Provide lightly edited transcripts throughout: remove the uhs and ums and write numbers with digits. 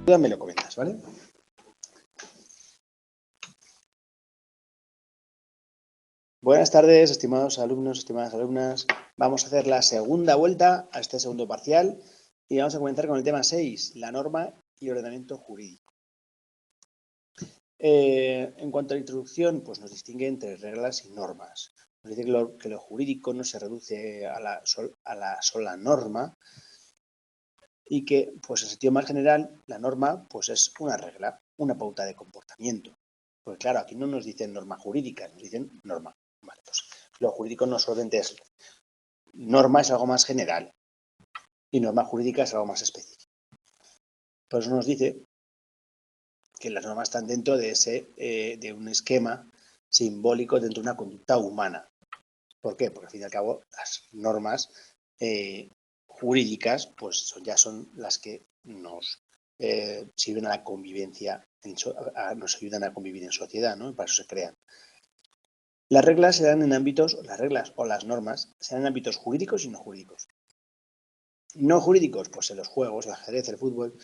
duda me lo comentas, ¿vale? Buenas tardes, estimados alumnos, estimadas alumnas. Vamos a hacer la segunda vuelta a este segundo parcial y vamos a comenzar con el tema 6, la norma y ordenamiento jurídico. En cuanto a la introducción, pues nos distingue entre reglas y normas. Nos dice que lo jurídico no se reduce a la sola norma y que, pues en sentido más general, la norma pues es una regla, una pauta de comportamiento. Pues claro, aquí no nos dicen norma jurídica, nos dicen norma. Vale, pues lo jurídico no solamente es norma, es algo más general y norma jurídica es algo más específico. Por eso nos dice que las normas están dentro de de un esquema simbólico dentro de una conducta humana. ¿Por qué? Porque al fin y al cabo las normas jurídicas pues ya son las que nos sirven a la convivencia, nos ayudan a convivir en sociedad, ¿no? Para eso se crean. Las reglas se dan en ámbitos, las reglas o las normas se dan en ámbitos jurídicos y no jurídicos. No jurídicos, pues en los juegos, el ajedrez, el fútbol,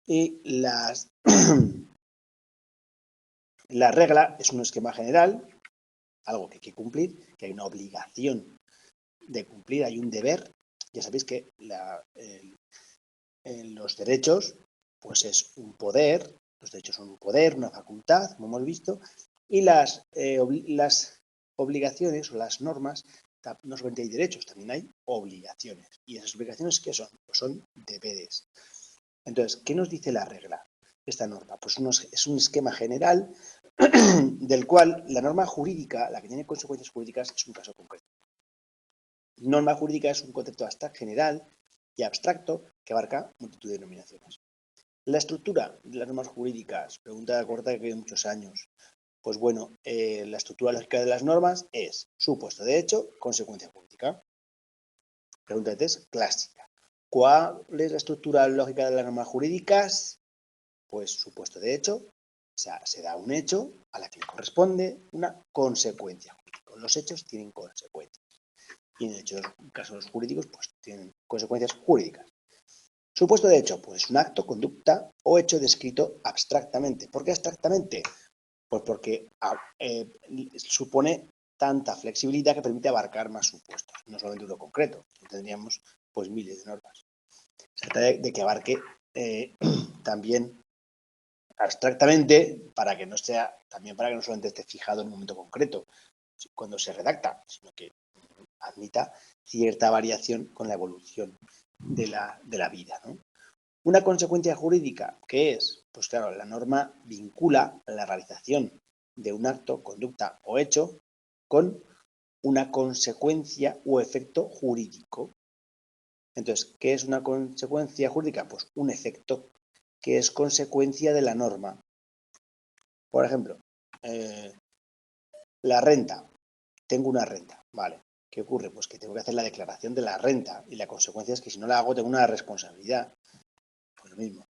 y la regla es un esquema general, algo que hay que cumplir, que hay una obligación de cumplir, hay un deber. Ya sabéis que los derechos, pues es un poder, los derechos son un poder, una facultad, como hemos visto, y las obligaciones o las normas, no solamente hay derechos, también hay obligaciones. ¿Y esas obligaciones qué son? Pues son deberes. Entonces, ¿qué nos dice la regla? Esta norma, pues es un esquema general del cual la norma jurídica, la que tiene consecuencias jurídicas, es un caso concreto. Norma jurídica es un concepto hasta general y abstracto que abarca multitud de denominaciones. La estructura de las normas jurídicas, pregunta corta que hay muchos años. Pues bueno, la estructura lógica de las normas es supuesto de hecho, consecuencia jurídica. Pregunta de test clásica. ¿Cuál es la estructura lógica de las normas jurídicas? Pues supuesto de hecho, o sea, se da un hecho a la que le corresponde una consecuencia jurídica. Los hechos tienen consecuencias. Y en casos jurídicos, pues tienen consecuencias jurídicas. Supuesto de hecho, pues un acto, conducta o hecho descrito abstractamente. ¿Por qué abstractamente? Pues porque supone tanta flexibilidad que permite abarcar más supuestos, no solamente uno concreto. Tendríamos pues miles de normas. Se trata de que abarque también abstractamente para que no sea, también para que no solamente esté fijado en un momento concreto cuando se redacta, sino que admita cierta variación con la evolución de la vida, ¿no? Una consecuencia jurídica, ¿qué es? Pues claro, la norma vincula la realización de un acto, conducta o hecho con una consecuencia o efecto jurídico. Entonces, ¿qué es una consecuencia jurídica? Pues un efecto que es consecuencia de la norma. Por ejemplo, la renta. Tengo una renta, ¿vale? ¿Qué ocurre? Pues que tengo que hacer la declaración de la renta y la consecuencia es que si no la hago tengo una responsabilidad. Pues lo mismo.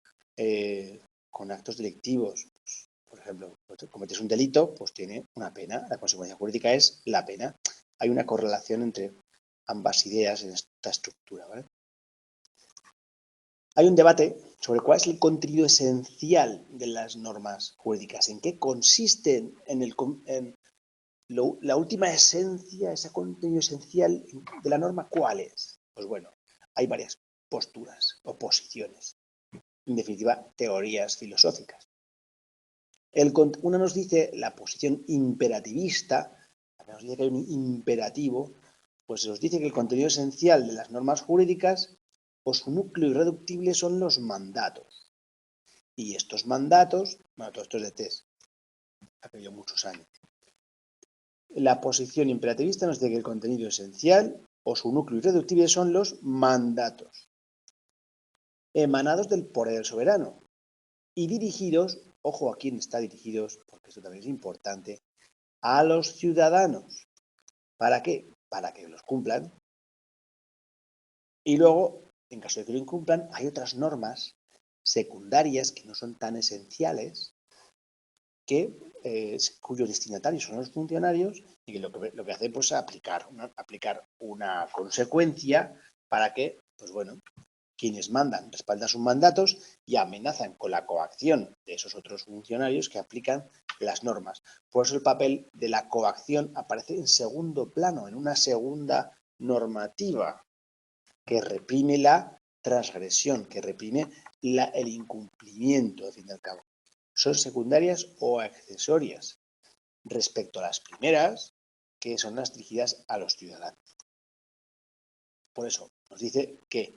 Con actos delictivos, pues, por ejemplo, cometes un delito, pues tiene una pena. La consecuencia jurídica es la pena. Hay una correlación entre ambas ideas en esta estructura, ¿vale? Hay un debate sobre cuál es el contenido esencial de las normas jurídicas, en qué consisten la última esencia, ese contenido esencial de la norma, ¿cuál es? Pues bueno, hay varias posturas o posiciones. En definitiva, teorías filosóficas. Una nos dice la posición imperativista, nos dice que hay un imperativo, pues nos dice que el contenido esencial de las normas jurídicas o su núcleo irreductible son los mandatos. Y estos mandatos, bueno, todo esto es de test, ha habido muchos años. La posición imperativista nos dice que el contenido esencial o su núcleo irreductible son los mandatos, emanados del poder soberano y dirigidos, ojo a quién está dirigidos, porque esto también es importante, a los ciudadanos. ¿Para qué? Para que los cumplan. Y luego, en caso de que lo incumplan, hay otras normas secundarias que no son tan esenciales, cuyos destinatarios son los funcionarios y que lo que hacen pues aplicar una consecuencia para que, pues bueno, quienes mandan respaldan sus mandatos y amenazan con la coacción de esos otros funcionarios que aplican las normas. Por eso el papel de la coacción aparece en segundo plano, en una segunda normativa que reprime la transgresión, que reprime el incumplimiento, al fin y al cabo. Son secundarias o accesorias respecto a las primeras, que son las dirigidas a los ciudadanos. Por eso nos dice que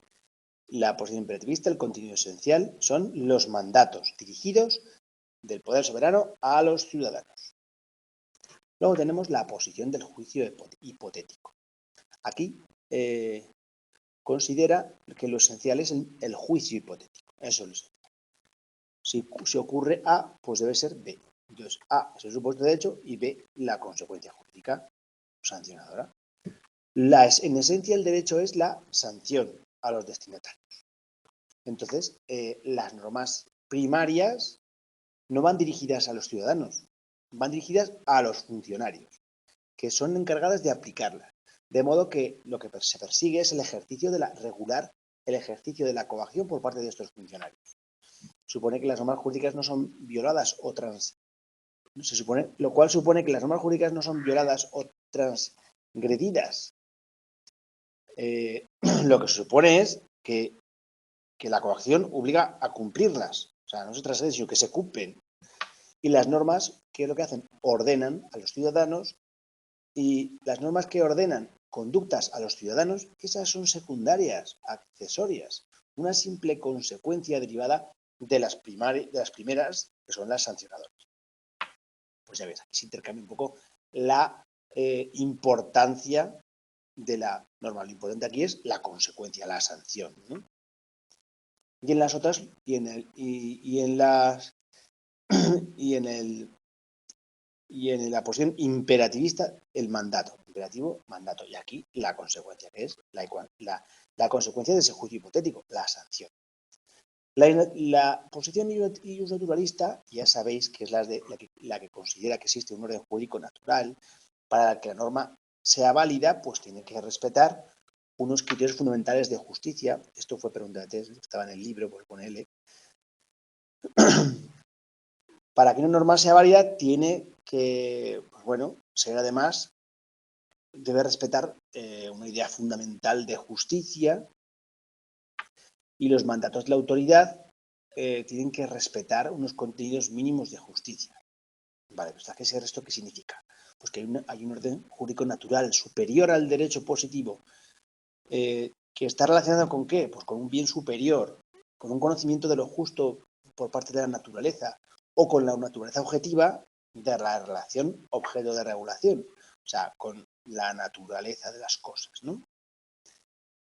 la posición imperativista, el contenido esencial, son los mandatos dirigidos del poder soberano a los ciudadanos. Luego tenemos la posición del juicio hipotético. Aquí considera que lo esencial es el juicio hipotético. Eso es lo esencial. Si ocurre A, pues debe ser B. Entonces, A es el supuesto de hecho y B la consecuencia jurídica sancionadora. En esencia, el derecho es la sanción a los destinatarios. Entonces, las normas primarias no van dirigidas a los ciudadanos, van dirigidas a los funcionarios, que son encargadas de aplicarlas. De modo que lo que se persigue es el ejercicio de el ejercicio de la coacción por parte de estos funcionarios. Supone que las normas jurídicas no son violadas lo cual supone que las normas jurídicas no son violadas o transgredidas. Lo que se supone es que la coacción obliga a cumplirlas. O sea, no se transgrede, sino que se cumplen. Y las normas, ¿qué es lo que hacen? Ordenan a los ciudadanos, y las normas que ordenan conductas a los ciudadanos, esas son secundarias, accesorias, una simple consecuencia derivada de las primeras, que son las sancionadoras. Pues ya ves, aquí se intercambia un poco la importancia de la norma. Lo importante aquí es la consecuencia, la sanción, ¿no? Y en las otras, y en la posición imperativista, el mandato. Imperativo, mandato. Y aquí la consecuencia, que es la consecuencia de ese juicio hipotético, la sanción. La posición iusnaturalista, ya sabéis que es la que considera que existe un orden jurídico natural. Para que la norma sea válida, pues tiene que respetar unos criterios fundamentales de justicia. Esto fue pregunta de test, estaba en el libro, pues pone L. Para que una norma sea válida, tiene que, pues bueno, ser además, debe respetar una idea fundamental de justicia, y los mandatos de la autoridad tienen que respetar unos contenidos mínimos de justicia. Vale, pues ¿esto qué significa? Pues que hay un orden jurídico natural superior al derecho positivo, que está relacionado con ¿qué? Pues con un bien superior, con un conocimiento de lo justo por parte de la naturaleza, o con la naturaleza objetiva de la relación objeto de regulación, o sea, con la naturaleza de las cosas, ¿no?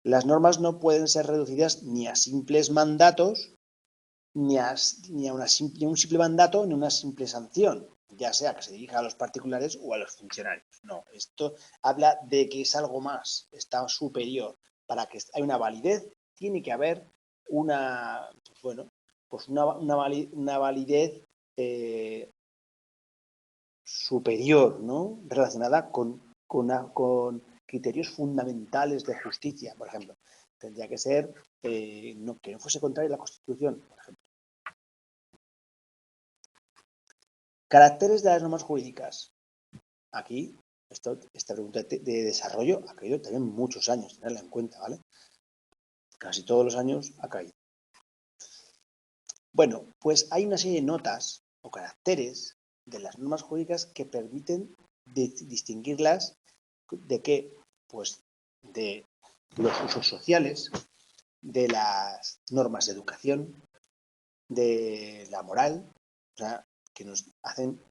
Las normas no pueden ser reducidas ni a simples mandatos, ni a un simple mandato, ni una simple sanción, ya sea que se dirija a los particulares o a los funcionarios. No, esto habla de que es algo más, está superior. Para que haya una validez, tiene que haber una validez superior, ¿no? Relacionada con criterios fundamentales de justicia, por ejemplo. Tendría que ser que no fuese contrario a la Constitución, por ejemplo. Caracteres de las normas jurídicas. Aquí, esta pregunta de desarrollo ha caído también muchos años, tenerla en cuenta, ¿vale? Casi todos los años ha caído. Bueno, pues hay una serie de notas o caracteres de las normas jurídicas que permiten distinguirlas de qué, pues de los usos sociales, de las normas de educación, de la moral, o sea, que nos hacen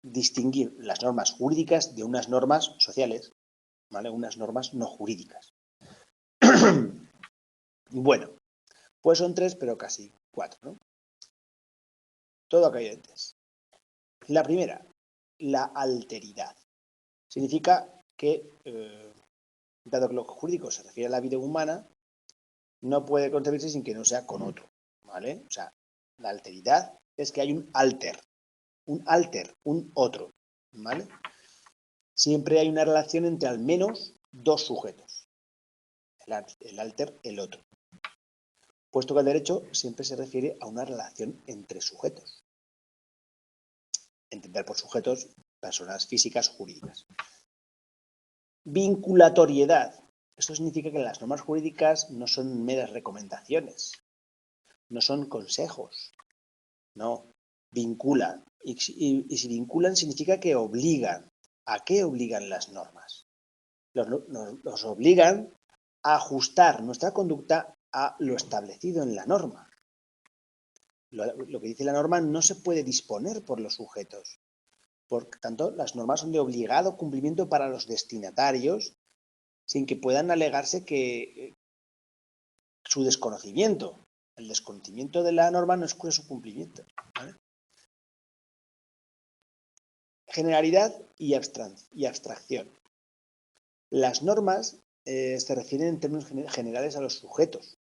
distinguir las normas jurídicas de unas normas sociales, ¿vale? Unas normas no jurídicas. Bueno, pues son 3, pero casi 4, ¿no? Todo ha caído en 3. La primera, la alteridad. Significa que, dado que lo jurídico se refiere a la vida humana, no puede concebirse sin que no sea con otro, ¿vale? O sea, la alteridad es que hay un otro, ¿vale? Siempre hay una relación entre al menos dos sujetos. El alter, el otro. puesto que el derecho siempre se refiere a una relación entre sujetos. Entender por sujetos personas físicas o jurídicas. Vinculatoriedad. Esto significa que las normas jurídicas no son meras recomendaciones, no son consejos, no, vinculan. Y si vinculan significa que obligan. ¿A qué obligan las normas? Nos obligan a ajustar nuestra conducta a lo establecido en la norma. Lo que dice la norma no se puede disponer por los sujetos. Por tanto, las normas son de obligado cumplimiento para los destinatarios sin que puedan alegarse que su desconocimiento. El desconocimiento de la norma no excusa su cumplimiento. ¿Vale? Generalidad y abstracción. Las normas se refieren en términos generales a los sujetos,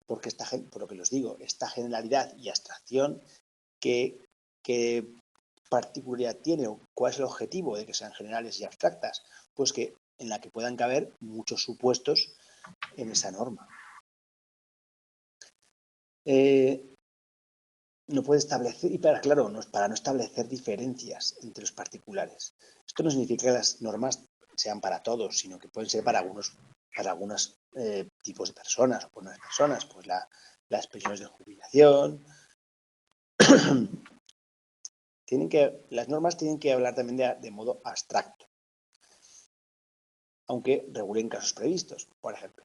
porque por lo que os digo, esta generalidad y abstracción, ¿qué particularidad tiene o cuál es el objetivo de que sean generales y abstractas? Pues que en la que puedan caber muchos supuestos en esa norma. No puede establecer, y para no establecer diferencias entre los particulares. Esto no significa que las normas sean para todos, sino que pueden ser para algunos tipos de personas o para unas personas, pues las pensiones de jubilación. Las normas tienen que hablar también de modo abstracto, aunque regulen casos previstos. Por ejemplo,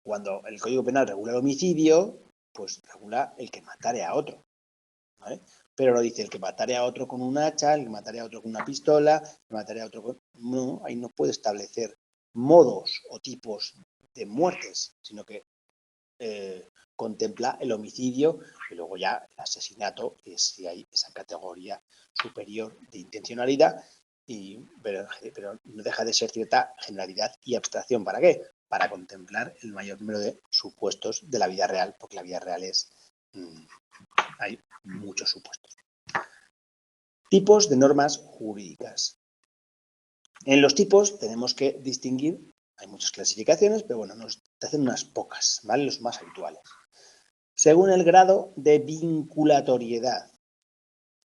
cuando el Código Penal regula el homicidio, pues regula el que matare a otro, ¿vale? Pero no dice el que matare a otro con un hacha, el que matare a otro con una pistola, el que matare a otro con... No, ahí no puede establecer modos o tipos de muertes, sino que contempla el homicidio y luego ya el asesinato, que es si hay esa categoría superior de intencionalidad, pero no deja de ser cierta generalidad y abstracción. ¿Para qué? Para contemplar el mayor número de supuestos de la vida real, porque la vida real hay muchos supuestos. Tipos de normas jurídicas. En los tipos tenemos que distinguir, hay muchas clasificaciones, pero bueno, nos hacen unas pocas, ¿vale? Los más habituales. Según el grado de vinculatoriedad.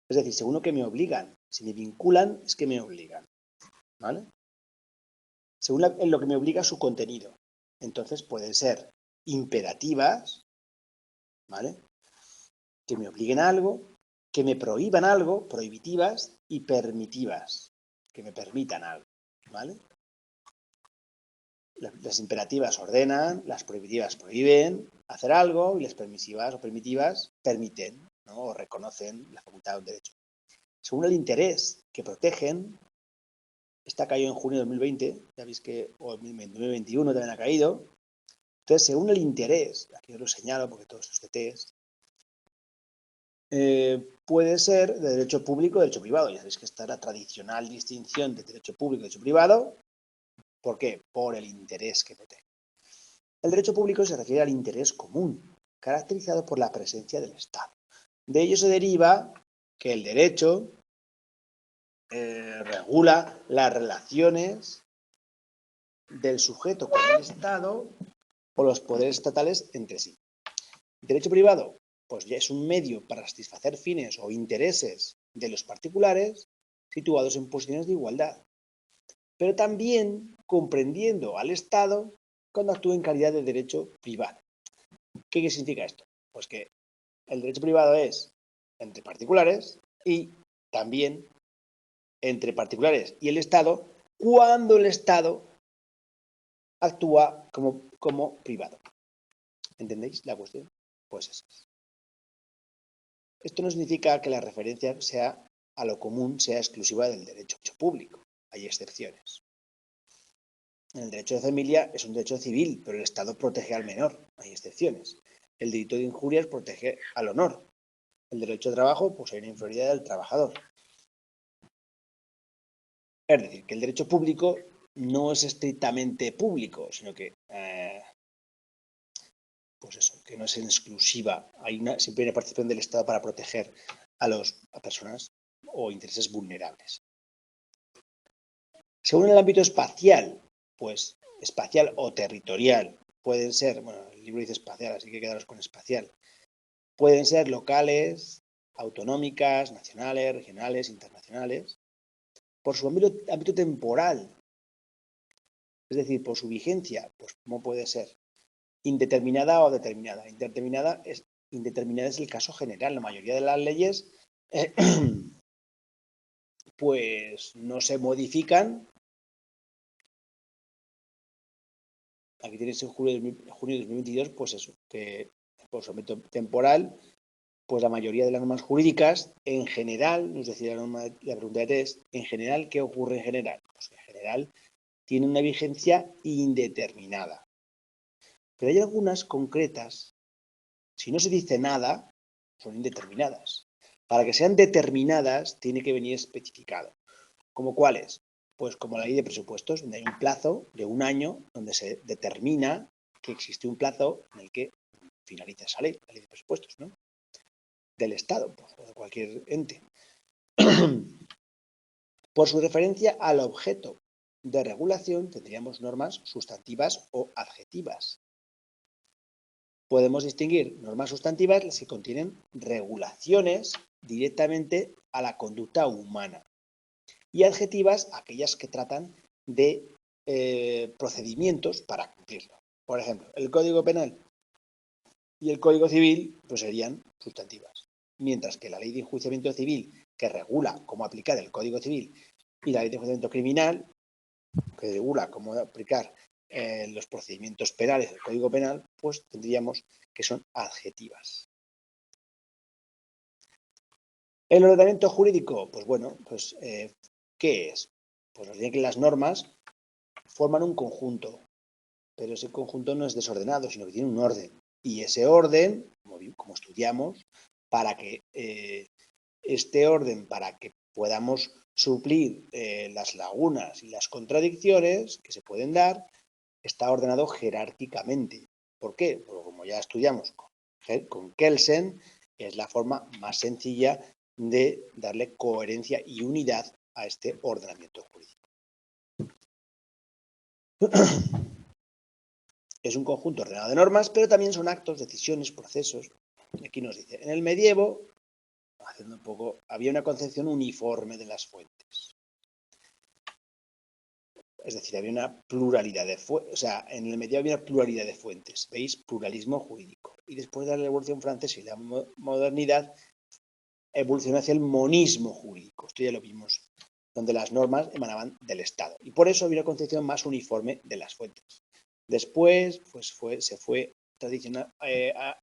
Es decir, según lo que me obligan. Si me vinculan, es que me obligan, ¿vale? Según en lo que me obliga su contenido. Entonces pueden ser imperativas, ¿vale? Que me obliguen a algo, que me prohíban algo, prohibitivas, y permitivas, que me permitan algo, ¿vale? Las imperativas ordenan, las prohibitivas prohíben hacer algo y las permisivas o permitivas permiten, ¿no? O reconocen la facultad de un derecho. Según el interés que protegen, esta cayó en junio de 2020, ya veis que o en 2021 también ha caído. Entonces, según el interés, aquí os lo señalo porque todo esto es de test, puede ser de derecho público o derecho privado. Ya sabéis que está la tradicional distinción de derecho público y derecho privado. ¿Por qué? Por el interés que protege. El derecho público se refiere al interés común, caracterizado por la presencia del Estado. De ello se deriva que el derecho regula las relaciones del sujeto con el Estado o los poderes estatales entre sí. El derecho privado, pues ya es un medio para satisfacer fines o intereses de los particulares situados en posiciones de igualdad, pero también comprendiendo al Estado cuando actúa en calidad de derecho privado. ¿Qué significa esto? Pues que el derecho privado es entre particulares y también entre particulares y el Estado cuando el Estado actúa como privado. ¿Entendéis la cuestión? Pues eso es. Esto no significa que la referencia a lo común sea exclusiva del derecho público. Hay excepciones. En el derecho de familia es un derecho civil, pero el Estado protege al menor. Hay excepciones. El delito de injurias protege al honor. El derecho de trabajo, pues hay una inferioridad del trabajador. Es decir, que el derecho público no es estrictamente público, sino que, pues eso, que no es en exclusiva. Siempre hay una participación del Estado para proteger a personas o intereses vulnerables. Según el ámbito espacial, pues espacial o territorial, pueden ser, bueno, el libro dice espacial, así que quedaros con espacial, pueden ser locales, autonómicas, nacionales, regionales, internacionales, por su ámbito temporal, es decir, por su vigencia, pues ¿cómo puede ser? Indeterminada o determinada. Indeterminada es el caso general. La mayoría de las leyes pues no se modifican. Aquí tenéis en junio de 2022, pues eso, que por su ámbito temporal, pues la mayoría de las normas jurídicas, en general, nos decía la pregunta de test, en general, ¿qué ocurre en general? Pues en general tiene una vigencia indeterminada. Pero hay algunas concretas, si no se dice nada, son indeterminadas. Para que sean determinadas, tiene que venir especificado. ¿Cómo cuáles? Pues como la ley de presupuestos, donde hay un plazo de un año donde se determina que existe un plazo en el que finaliza esa ley, la ley de presupuestos, ¿no? Del Estado, pues, o de cualquier ente. Por su referencia al objeto de regulación, tendríamos normas sustantivas o adjetivas. Podemos distinguir normas sustantivas, las que contienen regulaciones directamente a la conducta humana, y adjetivas, aquellas que tratan de procedimientos para cumplirlo. Por ejemplo, el Código Penal y el Código Civil pues serían sustantivas, mientras que la Ley de Enjuiciamiento Civil, que regula cómo aplicar el Código Civil, y la Ley de Enjuiciamiento Criminal, que regula cómo aplicar los procedimientos penales del Código Penal, pues tendríamos que son adjetivas. El ordenamiento jurídico, pues bueno, pues ¿qué es? Pues nos dicen que las normas forman un conjunto, pero ese conjunto no es desordenado, sino que tiene un orden. Y ese orden, como estudiamos, para que este orden, para que podamos suplir las lagunas y las contradicciones que se pueden dar, está ordenado jerárquicamente. ¿Por qué? Porque como ya estudiamos con Kelsen, es la forma más sencilla de darle coherencia y unidad a este ordenamiento jurídico. Es un conjunto ordenado de normas, pero también son actos, decisiones, procesos. Aquí nos dice, en el medievo, haciendo un poco, había una concepción uniforme de las fuentes. Es decir, había una pluralidad de fuentes, o sea, en el medievo había una pluralidad de fuentes, ¿veis? Pluralismo jurídico. Y después de la Revolución Francesa y la modernidad, evolucionó hacia el monismo jurídico. Esto ya lo vimos, donde las normas emanaban del Estado. Y por eso había una concepción más uniforme de las fuentes. Después, pues se fue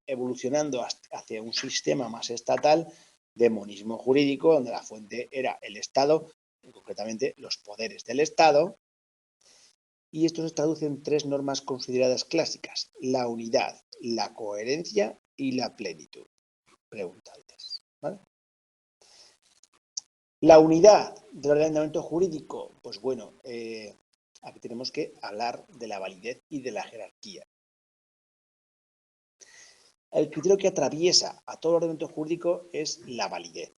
evolucionando hacia un sistema más estatal de monismo jurídico, donde la fuente era el Estado, y concretamente los poderes del Estado, y esto se traduce en tres normas consideradas clásicas: la unidad, la coherencia y la plenitud. Pregunta antes, ¿vale? La unidad del ordenamiento jurídico, pues bueno, aquí tenemos que hablar de la validez y de la jerarquía. El criterio que atraviesa a todo el ordenamiento jurídico es la validez.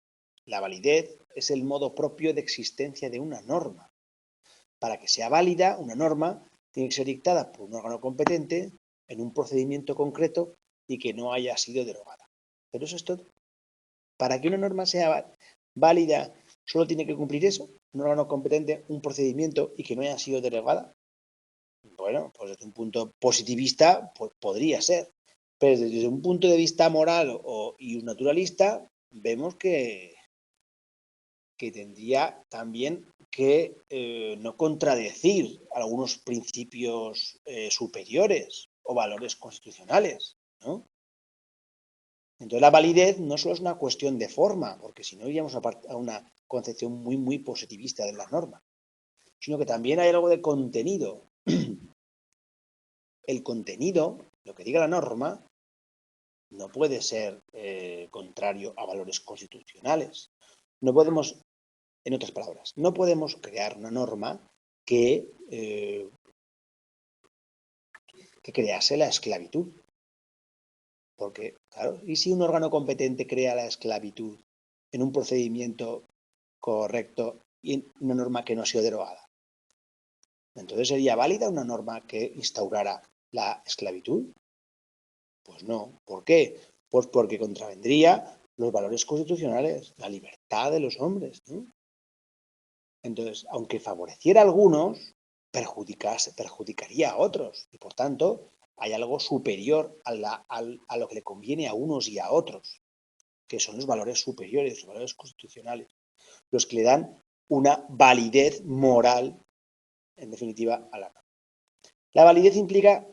La validez es el modo propio de existencia de una norma. Para que sea válida, una norma tiene que ser dictada por un órgano competente en un procedimiento concreto y que no haya sido derogada. Pero eso es todo. Para que una norma sea válida, solo tiene que cumplir eso, un órgano competente, un procedimiento y que no haya sido derogada. Bueno, pues desde un punto positivista, pues podría ser. Pero desde un punto de vista moral y un naturalista, vemos que tendría también que no contradecir algunos principios superiores o valores constitucionales, ¿no? Entonces la validez no solo es una cuestión de forma, porque si no iríamos a una concepción muy, muy positivista de las normas, sino que también hay algo de contenido. El contenido, lo que diga la norma, no puede ser contrario a valores constitucionales. No podemos, en otras palabras, no podemos crear una norma que crease la esclavitud. Porque, claro, ¿y si un órgano competente crea la esclavitud en un procedimiento correcto y en una norma que no ha sido derogada? Entonces, ¿sería válida una norma que instaurara la esclavitud? Pues no. ¿Por qué? Pues porque contravendría los valores constitucionales, la libertad de los hombres, ¿no? Entonces, aunque favoreciera a algunos, perjudicaría a otros. Y por tanto, hay algo superior a lo que le conviene a unos y a otros, que son los valores superiores, los valores constitucionales, los que le dan una validez moral, en definitiva, a la norma. La validez implica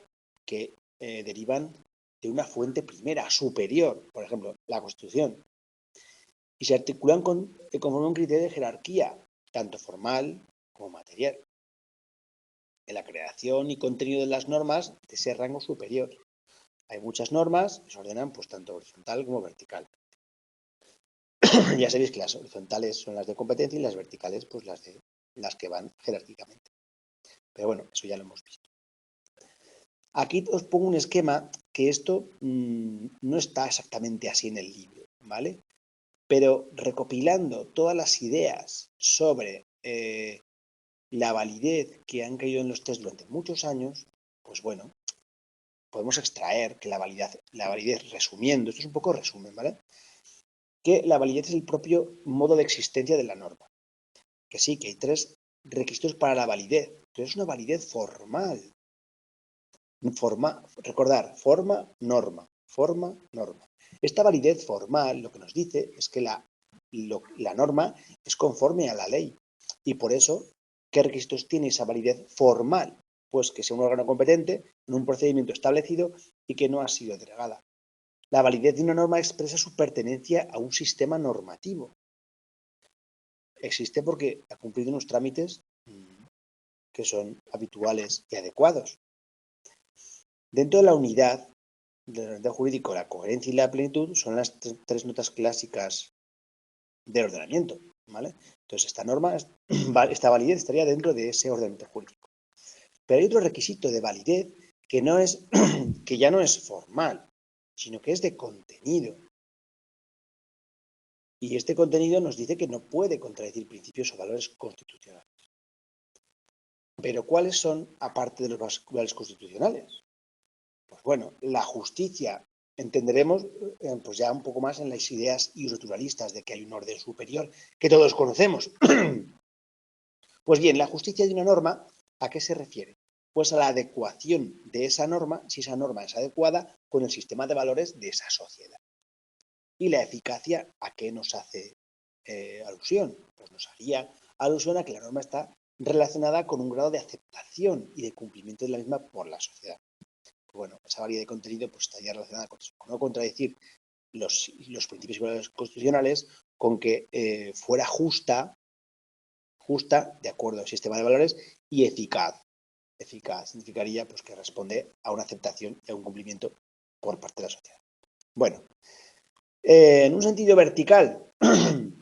que derivan de una fuente primera, superior, por ejemplo, la Constitución, y se articulan conforme un criterio de jerarquía, tanto formal como material, en la creación y contenido de las normas de ese rango superior. Hay muchas normas que se ordenan pues tanto horizontal como vertical. Ya sabéis que las horizontales son las de competencia y las verticales pues las que van jerárquicamente. Pero bueno, eso ya lo hemos visto. Aquí os pongo un esquema que esto no está exactamente así en el libro, ¿vale? Pero recopilando todas las ideas sobre la validez que han caído en los test durante muchos años, pues bueno, podemos extraer que la validez, resumiendo, esto es un poco resumen, ¿vale? Que la validez es el propio modo de existencia de la norma. Que sí, que hay 3 requisitos para la validez, pero es una validez formal. Recordar, norma. Esta validez formal lo que nos dice es que la norma es conforme a la ley. Y por eso, ¿qué requisitos tiene esa validez formal? Pues que sea un órgano competente en un procedimiento establecido y que no ha sido derogada. La validez de una norma expresa su pertenencia a un sistema normativo. Existe porque ha cumplido unos trámites que son habituales y adecuados. Dentro de la unidad del ordenamiento jurídico, la coherencia y la plenitud son las 3 notas clásicas del ordenamiento, ¿vale? Entonces, esta validez estaría dentro de ese ordenamiento jurídico. Pero hay otro requisito de validez que que ya no es formal, sino que es de contenido. Y este contenido nos dice que no puede contradecir principios o valores constitucionales. Pero ¿cuáles son, aparte de los valores constitucionales? Pues bueno, la justicia entenderemos pues ya un poco más en las ideas naturalistas de que hay un orden superior que todos conocemos. Pues bien, la justicia de una norma, ¿a qué se refiere? Pues a la adecuación de esa norma, si esa norma es adecuada, con el sistema de valores de esa sociedad. Y la eficacia, ¿a qué nos hace alusión? Pues nos haría alusión a que la norma está relacionada con un grado de aceptación y de cumplimiento de la misma por la sociedad. Bueno, esa variedad de contenido pues estaría relacionada con no contradecir los principios y valores constitucionales con que fuera justa, de acuerdo al sistema de valores, y eficaz. Eficaz significaría pues, que responde a una aceptación y a un cumplimiento por parte de la sociedad. Bueno, en un sentido vertical, en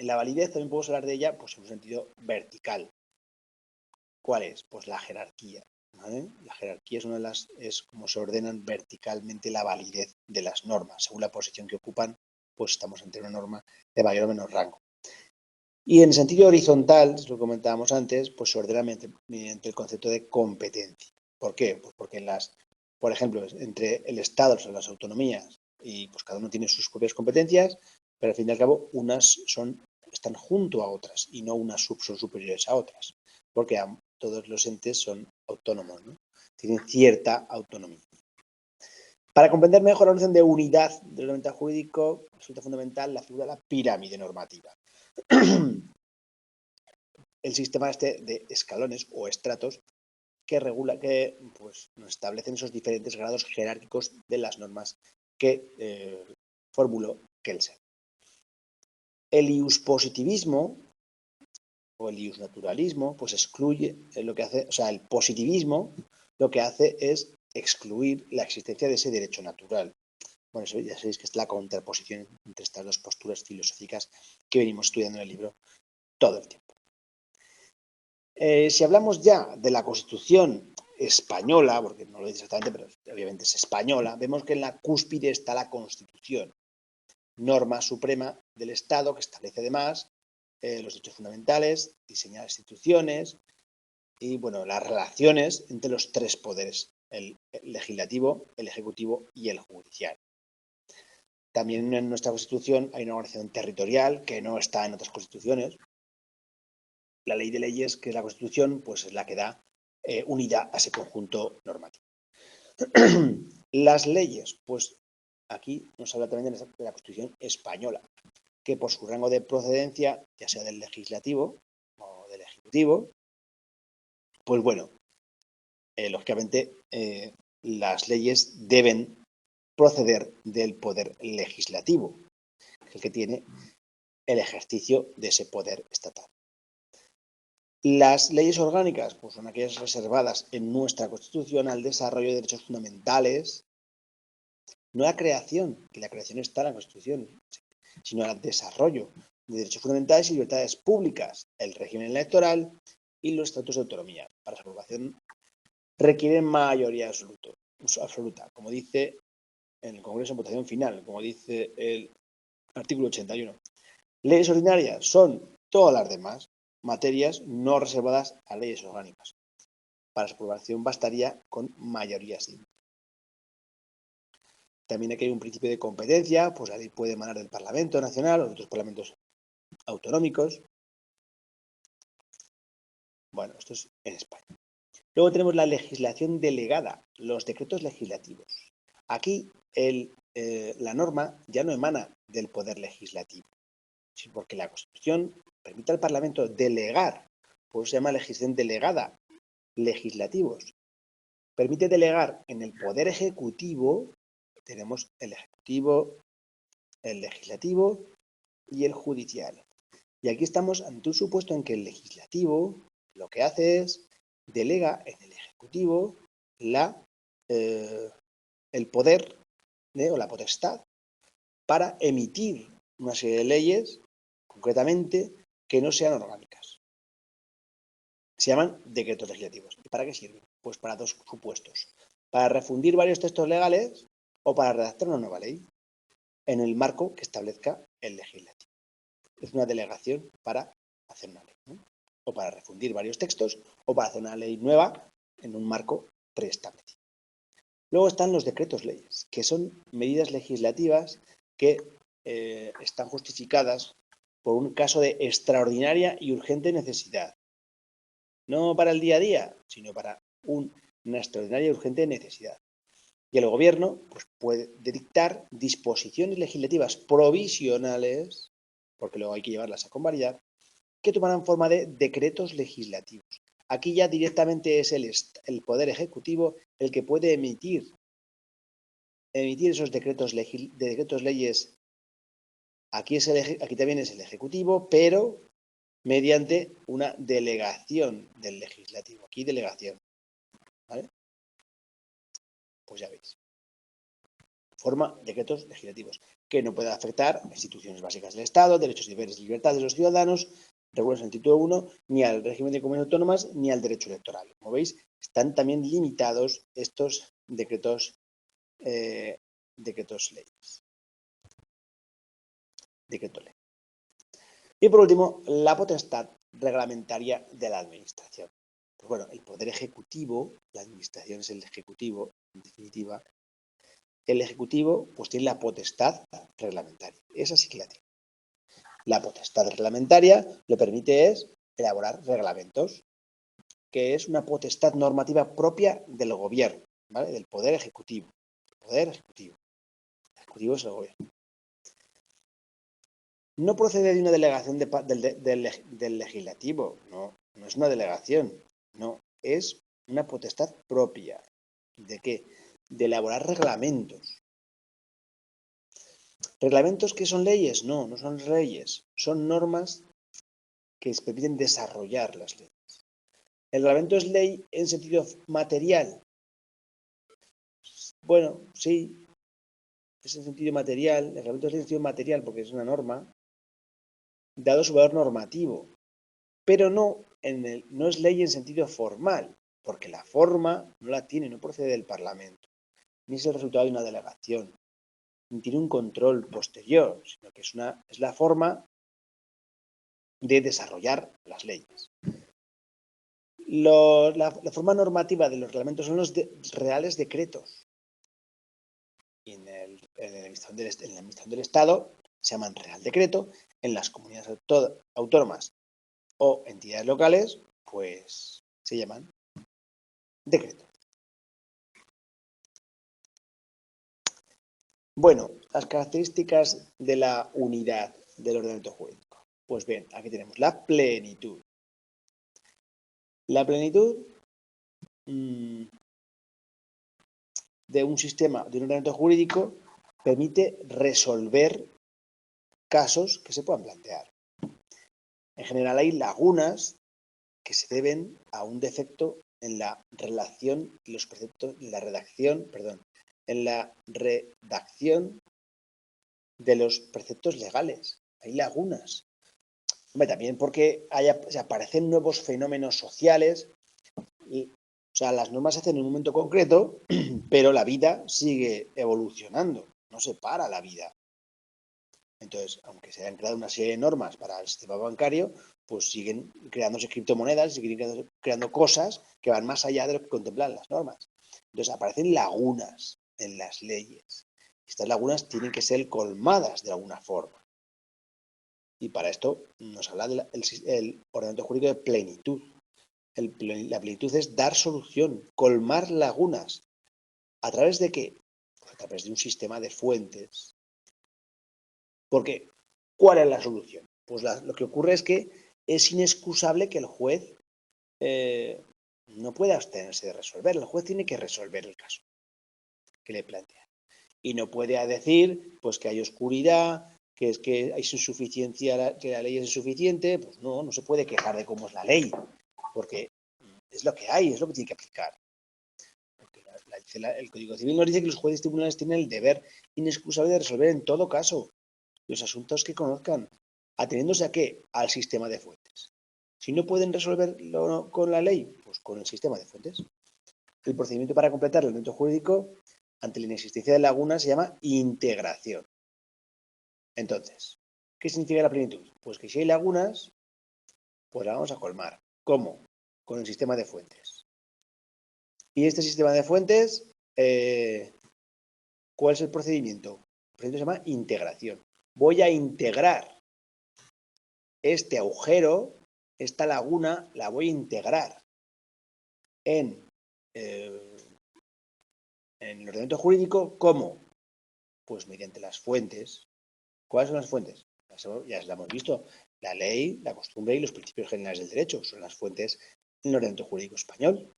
la validez también podemos hablar de ella pues, en un sentido vertical. ¿Cuál es? Pues la jerarquía. ¿Vale? La jerarquía es como se ordenan verticalmente la validez de las normas. Según la posición que ocupan, pues estamos ante una norma de mayor o menor rango. Y en sentido horizontal, lo que comentábamos antes, pues se ordena mediante el concepto de competencia. ¿Por qué? Pues porque por ejemplo, entre el Estado, o sea, las autonomías, y pues cada uno tiene sus propias competencias, pero al fin y al cabo unas están junto a otras y no unas son superiores a otras, porque todos los entes son autónomos, ¿no? Tienen cierta autonomía. Para comprender mejor la noción de unidad del ordenamiento jurídico, resulta fundamental la figura de la pirámide normativa. El sistema de escalones o estratos que pues, nos establecen esos diferentes grados jerárquicos de las normas que formuló Kelsen. El iuspositivismo o el iusnaturalismo pues excluye lo que hace, o sea, el positivismo lo que hace es excluir la existencia de ese derecho natural. Bueno, eso ya sabéis que es la contraposición entre estas dos posturas filosóficas que venimos estudiando en el libro todo el tiempo. Si hablamos ya de la Constitución española, porque no lo dice exactamente, pero obviamente es española, vemos que en la cúspide está la Constitución, norma suprema del Estado que establece además los derechos fundamentales, diseña las instituciones y bueno, las relaciones entre los tres poderes, el legislativo, el ejecutivo y el judicial. También en nuestra Constitución hay una organización territorial que no está en otras constituciones. La ley de leyes, que es la Constitución, pues es la que da unidad a ese conjunto normativo. Las leyes, pues aquí nos habla también de la Constitución española, que por su rango de procedencia, ya sea del legislativo o del ejecutivo, pues bueno, lógicamente las leyes deben proceder del poder legislativo, el que tiene el ejercicio de ese poder estatal. Las leyes orgánicas, pues son aquellas reservadas en nuestra Constitución al desarrollo de derechos fundamentales, no a la creación, que la creación está en la Constitución, sino al desarrollo de derechos fundamentales y libertades públicas, el régimen electoral y los estatutos de autonomía. Para su aprobación requieren mayoría absoluta, como dice en el Congreso en votación final, como dice el artículo 81. Leyes ordinarias son todas las demás materias no reservadas a leyes orgánicas. Para su aprobación bastaría con mayoría simple. También aquí hay un principio de competencia, pues la ley puede emanar del Parlamento Nacional o de otros parlamentos autonómicos. Bueno, esto es en España. Luego tenemos la legislación delegada, los decretos legislativos. Aquí la norma ya no emana del poder legislativo, sino porque la Constitución permite al Parlamento delegar, por eso se llama legislación delegada, legislativos. Permite delegar en el poder ejecutivo, tenemos el ejecutivo, el legislativo y el judicial. Y aquí estamos ante un supuesto en que el legislativo lo que hace es delega en el ejecutivo el poder o la potestad para emitir una serie de leyes, concretamente, que no sean orgánicas. Se llaman decretos legislativos. ¿Y para qué sirven? Pues para dos supuestos. Para refundir varios textos legales o para redactar una nueva ley en el marco que establezca el legislativo. Es una delegación para hacer una ley, ¿no? O para refundir varios textos o para hacer una ley nueva en un marco preestablecido. Luego están los decretos leyes, que son medidas legislativas que están justificadas por un caso de extraordinaria y urgente necesidad. No para el día a día, sino para una extraordinaria y urgente necesidad. Y el gobierno pues, puede dictar disposiciones legislativas provisionales, porque luego hay que llevarlas a convalidar, que tomarán forma de decretos legislativos. Aquí ya directamente es el Poder Ejecutivo el que puede emitir esos decretos leyes. Aquí también es el Ejecutivo, pero mediante una delegación del Legislativo. Aquí delegación. ¿Vale? Pues ya veis. Forma decretos legislativos que no pueden afectar a instituciones básicas del Estado, derechos, deberes y libertades de los ciudadanos, regulados en el título 1, ni al régimen de comunidades autónomas, ni al derecho electoral. Como veis, están también limitados estos decretos leyes. Decreto ley. Y por último, la potestad reglamentaria de la administración. Pues bueno, el poder ejecutivo, la administración es el ejecutivo, en definitiva. El ejecutivo pues tiene la potestad reglamentaria. Esa sí que la tiene. La potestad reglamentaria lo permite es elaborar reglamentos, que es una potestad normativa propia del gobierno, ¿vale? Del poder ejecutivo. El poder ejecutivo. El ejecutivo es el gobierno. No procede de una delegación del legislativo, no es una delegación, no, es una potestad propia. ¿De qué? De elaborar reglamentos. ¿Reglamentos que son leyes? No, no son leyes, son normas que permiten desarrollar las leyes. ¿El reglamento es ley en sentido material? Bueno, sí, es en sentido material, el reglamento es ley en sentido material porque es una norma, dado su valor normativo, pero no es ley en sentido formal, porque la forma no la tiene, no procede del Parlamento, ni es el resultado de una delegación, ni tiene un control posterior, sino que es la forma de desarrollar las leyes. La forma normativa de los reglamentos son los reales decretos. Y en la Administración del Estado se llaman Real Decreto. En las comunidades autónomas o entidades locales, pues se llaman decreto. Bueno, las características de la unidad del ordenamiento jurídico. Pues bien, aquí tenemos la plenitud. La plenitud de un sistema, de un ordenamiento jurídico, permite resolver casos que se puedan plantear. En general hay lagunas que se deben a un defecto en la relación y los preceptos, en la redacción de los preceptos legales. Hay lagunas. Hombre, también porque se aparecen nuevos fenómenos sociales. O sea, las normas se hacen en un momento concreto, pero la vida sigue evolucionando. No se para la vida. Entonces, aunque se hayan creado una serie de normas para el sistema bancario, pues siguen creándose criptomonedas, siguen creando cosas que van más allá de lo que contemplan las normas. Entonces, aparecen lagunas en las leyes. Estas lagunas tienen que ser colmadas de alguna forma. Y para esto nos habla el ordenamiento jurídico de plenitud. La plenitud es dar solución, colmar lagunas. ¿A través de qué? Pues a través de un sistema de fuentes. Porque, ¿cuál es la solución? Pues lo que ocurre es que es inexcusable que el juez no pueda abstenerse de resolver. El juez tiene que resolver el caso que le plantea. Y no puede decir pues que hay oscuridad, que es que hay insuficiencia, que la ley es insuficiente. Pues no se puede quejar de cómo es la ley, porque es lo que hay, es lo que tiene que aplicar. Porque el Código Civil nos dice que los jueces tribunales tienen el deber inexcusable de resolver en todo caso los asuntos que conozcan, ateniéndose a qué? Al sistema de fuentes. Si no pueden resolverlo con la ley, pues con el sistema de fuentes. El procedimiento para completar el ordenamiento jurídico ante la inexistencia de lagunas se llama integración. Entonces, ¿qué significa la plenitud? Pues que si hay lagunas, pues la vamos a colmar. ¿Cómo? Con el sistema de fuentes. Y este sistema de fuentes, ¿cuál es el procedimiento? El procedimiento se llama integración. Voy a integrar este agujero, esta laguna, la voy a integrar en el ordenamiento jurídico. ¿Cómo? Pues mediante las fuentes. ¿Cuáles son las fuentes? Ya las hemos visto. La ley, la costumbre y los principios generales del derecho son las fuentes del ordenamiento jurídico español.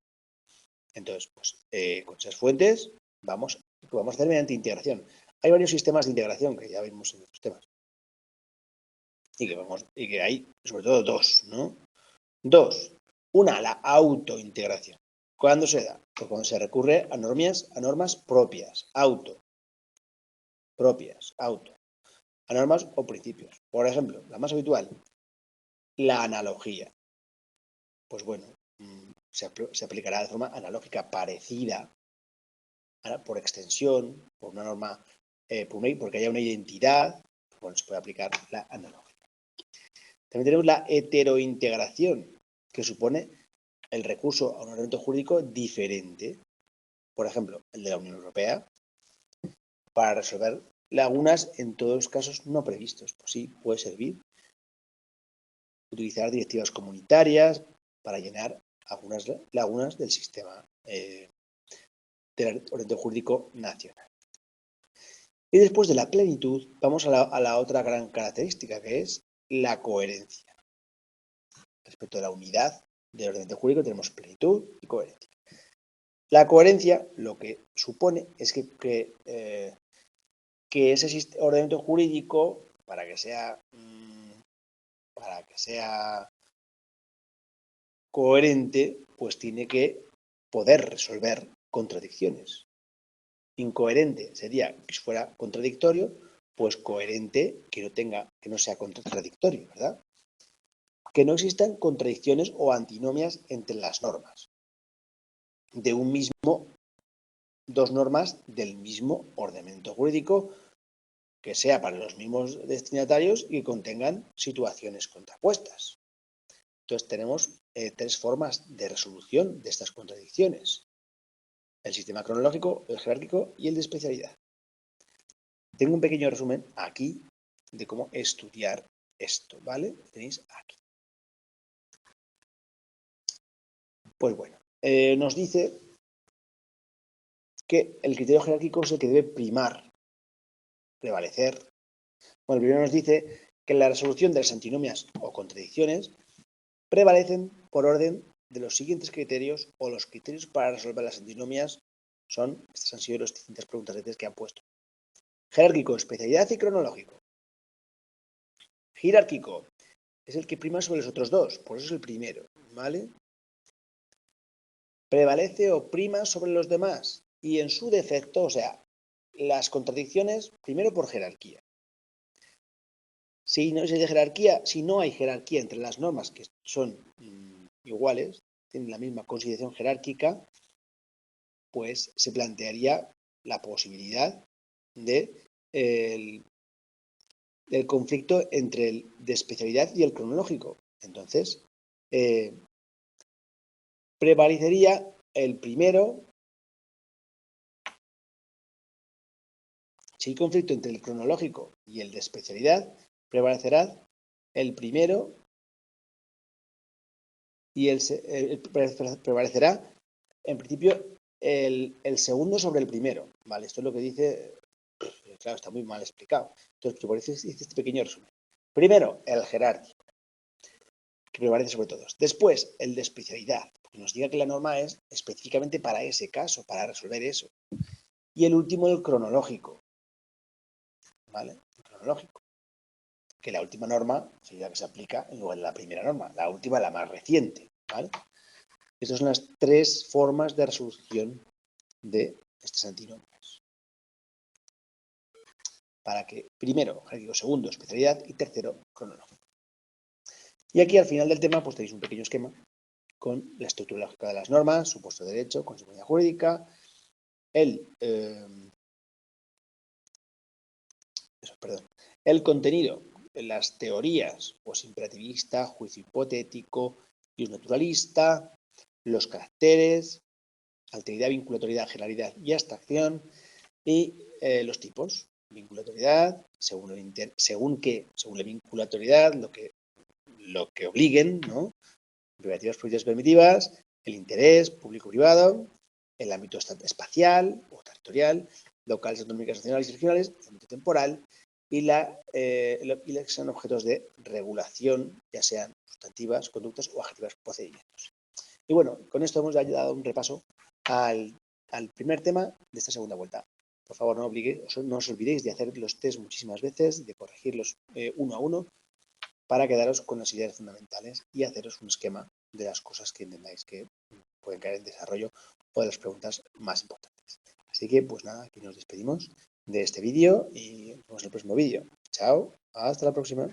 Entonces, pues con esas fuentes lo vamos a hacer mediante integración. Hay varios sistemas de integración que ya vimos en otros temas. Y que hay sobre todo dos, ¿no? Dos. Una, la autointegración. ¿Cuándo se da? Pues cuando se recurre a normas propias, a normas o principios. Por ejemplo, la más habitual, la analogía. Pues bueno, se aplicará de forma analógica, parecida, por extensión, por una norma, porque haya una identidad. Bueno, se puede aplicar la analogía. También tenemos la heterointegración, que supone el recurso a un ordenamiento jurídico diferente, por ejemplo, el de la Unión Europea, para resolver lagunas en todos los casos no previstos. Pues sí, puede servir utilizar directivas comunitarias para llenar algunas lagunas del sistema del ordenamiento jurídico nacional. Y después de la plenitud, vamos a la otra gran característica, que es la coherencia. Respecto a la unidad del ordenamiento jurídico tenemos plenitud y coherencia. La coherencia lo que supone es que ese ordenamiento jurídico, para que sea coherente, pues tiene que poder resolver contradicciones. Incoherente sería que si fuera contradictorio, pues coherente que no sea contradictorio, ¿verdad? Que no existan contradicciones o antinomias entre las normas dos normas del mismo ordenamiento jurídico, que sea para los mismos destinatarios y que contengan situaciones contrapuestas. Entonces tenemos tres formas de resolución de estas contradicciones. El sistema cronológico, el jerárquico y el de especialidad. Tengo un pequeño resumen aquí de cómo estudiar esto, ¿vale? Tenéis aquí. Pues bueno, nos dice que el criterio jerárquico es el que debe primar, prevalecer. Bueno, primero nos dice que la resolución de las antinomias o contradicciones prevalecen por orden de los siguientes criterios, o los criterios para resolver las antinomias son, estas han sido las distintas preguntas de test que han puesto. Jerárquico, especialidad y cronológico. Jerárquico es el que prima sobre los otros dos, por eso es el primero, ¿vale? Prevalece o prima sobre los demás y en su defecto, o sea, las contradicciones, primero por jerarquía. Si no hay jerarquía entre las normas que son iguales, tienen la misma consideración jerárquica, pues se plantearía la posibilidad del conflicto entre el de especialidad y el cronológico. Entonces, prevalecería el primero. Si hay conflicto entre el cronológico y el de especialidad, prevalecerá el primero y prevalecerá, en principio, el segundo sobre el primero. Vale, esto es lo que dice, claro, está muy mal explicado. Entonces, por eso hice este pequeño resumen. Primero, el jerárquico, que prevalece sobre todos. Después, el de especialidad, porque nos diga que la norma es específicamente para ese caso, para resolver eso. Y el último, el cronológico. ¿Vale? El cronológico. Que la última norma sería la que se aplica en lugar de la primera norma. La última, la más reciente. ¿Vale? Estas son las tres formas de resolución de estas antinomias. Para que, primero, jerárquico, segundo, especialidad y tercero, cronológico. Y aquí al final del tema pues tenéis un pequeño esquema con la estructura lógica de las normas, supuesto de derecho, consecuencia jurídica, el contenido, las teorías, pues imperativista, juicio hipotético, jus naturalista, los caracteres, alteridad, vinculatoriedad, generalidad y abstracción, y los tipos, vinculatoriedad, según la vinculatoriedad, lo que obliguen, ¿no? Privativas, propiedades permitivas, el interés público-privado, el ámbito espacial o territorial, locales, autonómicas, nacionales y regionales, el ámbito temporal, y que sean objetos de regulación, ya sean sustantivas, conductas o adjetivas, procedimientos. Y bueno, con esto hemos dado un repaso al primer tema de esta segunda vuelta. Por favor, no os olvidéis de hacer los test muchísimas veces, de corregirlos uno a uno, para quedaros con las ideas fundamentales y haceros un esquema de las cosas que entendáis que pueden caer en desarrollo o de las preguntas más importantes. Así que, pues nada, aquí nos despedimos de este vídeo y nos vemos en el próximo vídeo. Chao, hasta la próxima.